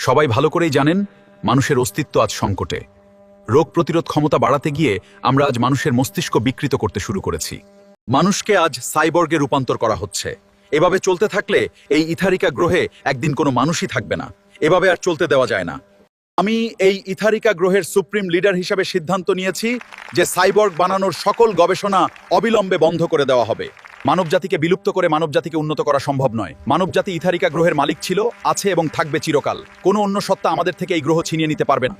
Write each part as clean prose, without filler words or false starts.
সবাই ভালো করেই জানেন মানুষের অস্তিত্ব আজ সংকটে। রোগ প্রতিরোধ ক্ষমতা বাড়াতে গিয়ে আমরা আজ মানুষের মস্তিষ্ক বিকৃত করতে শুরু করেছি। মানুষকে আজ সাইবর্গে রূপান্তর করা হচ্ছে। এভাবে চলতে থাকলে এই ইথারিকা গ্রহে একদিন কোনো মানুষই থাকবে না। এভাবে আর চলতে দেওয়া যায় না। আমি এই ইথারিকা গ্রহের সুপ্রিম লিডার হিসাবে সিদ্ধান্ত নিয়েছি যে সাইবর্গ বানানোর সকল গবেষণা অবিলম্বে বন্ধ করে দেওয়া হবে। মানবজাতিকে বিলুপ্ত করে মানবজাতিকে উন্নত করা সম্ভব নয়। মানবজাতি ইথারিকা গ্রহের মালিক ছিল, আছে এবং থাকবে চিরকাল। কোনো অন্য সত্তা আমাদের থেকে এই গ্রহ ছিনিয়ে নিতে পারবে না।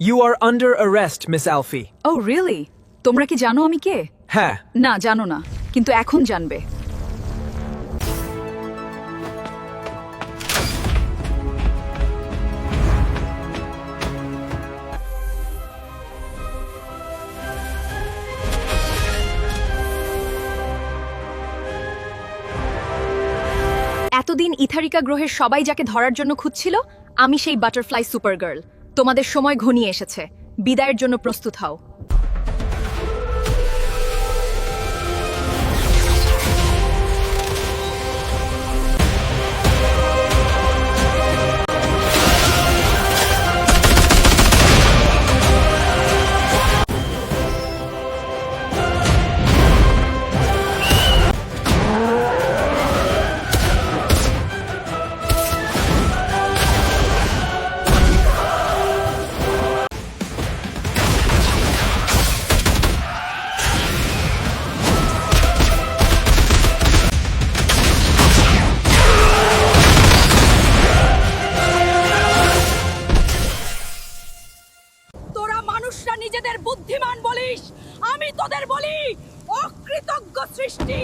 You are under arrest, Miss Alfie. Oh, really? তোমরা কি জানো আমি কে? হ্যাঁ, না, জানো না, কিন্তু এখন জানবে। এতদিন ইথারিকা গ্রহের সবাই যাকে ধরার জন্য খুঁজছিল, আমি সেই বাটারফ্লাই সুপারগার্ল। তোমাদের সময় ঘনিয়ে এসেছে। বিদায়ের জন্য প্রস্তুত হও। মানুষরা নিজেদের বুদ্ধিমান বলিস, আমি তোদের বলি অকৃতজ্ঞ সৃষ্টি।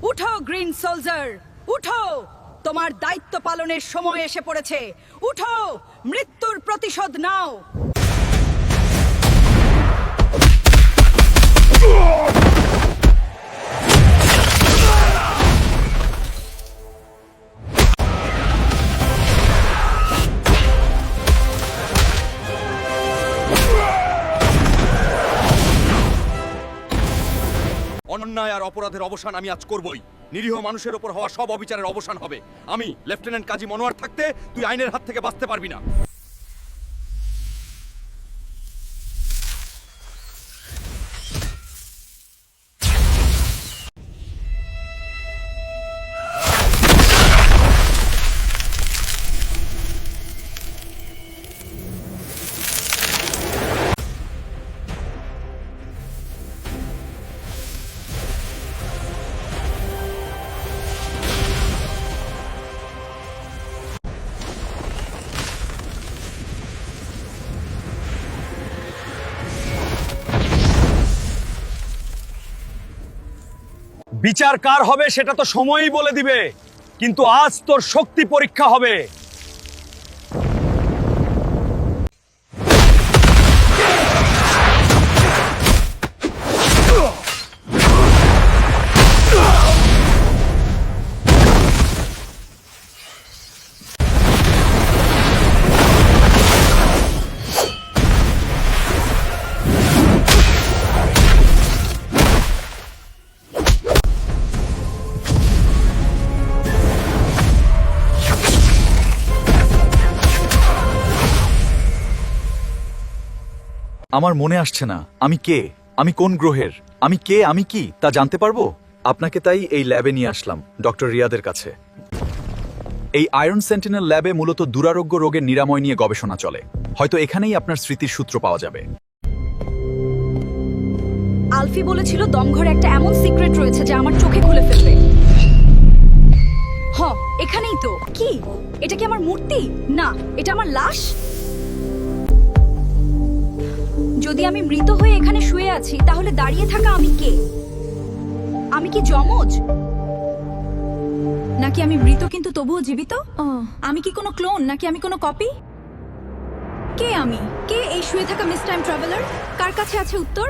উঠো গ্রিন সোলজার, উঠো, তোমার দায়িত্ব পালনের সময় এসে পড়েছে। উঠো, মৃত্যুর প্রতিশোধ নাও। অন্যায় আর অপরাধের অবসান আমি আজ করবই। নিরীহ মানুষের উপর হওয়া সব অবিচারের অবসান হবে। আমি লেফটেন্যান্ট কাজী মনোয়ার থাকতে তুই আইনের হাত থেকে বাঁচতে পারবি না। বিচার কার হবে সেটা তো সময়ই বলে দিবে, কিন্তু আজ তোর শক্তি পরীক্ষা হবে। আমার মনে আসছে না আমি কে, আমি কোন গ্রহের, আমি কে, আমি কি তা জানতে পারবো? আপনাকে তাই এই ল্যাবে নিয়ে আসলাম, ডক্টর রিয়াদের কাছে। এই আয়রন সেন্টিনেল ল্যাবে মূলত দুরারোগ্য রোগের নিরাময় নিয়ে গবেষণা চলে। হয়তো এখানেই আপনার স্মৃতির সূত্র পাওয়া যাবে। আলফি বলেছিল দমঘরে একটা এমন সিক্রেট রয়েছে যা আমার চোখে খুলে ফেলবে। এখানেই তো। কি এটা? কি আমার মূর্তি? না, এটা আমার লাশ। যদি আমি মৃত হয়ে এখানে শুয়ে আছি তাহলে দাঁড়িয়ে থাকা আমি কে? আমি কি যমজ? নাকি আমি মৃত কিন্তু তবুও জীবিত? আমি কি কোনো ক্লোন নাকি আমি কোনো কপি? কে আমি? কে এই শুয়ে থাকা মিস টাইম ট্রাভেলার? কার কাছে আছে উত্তর?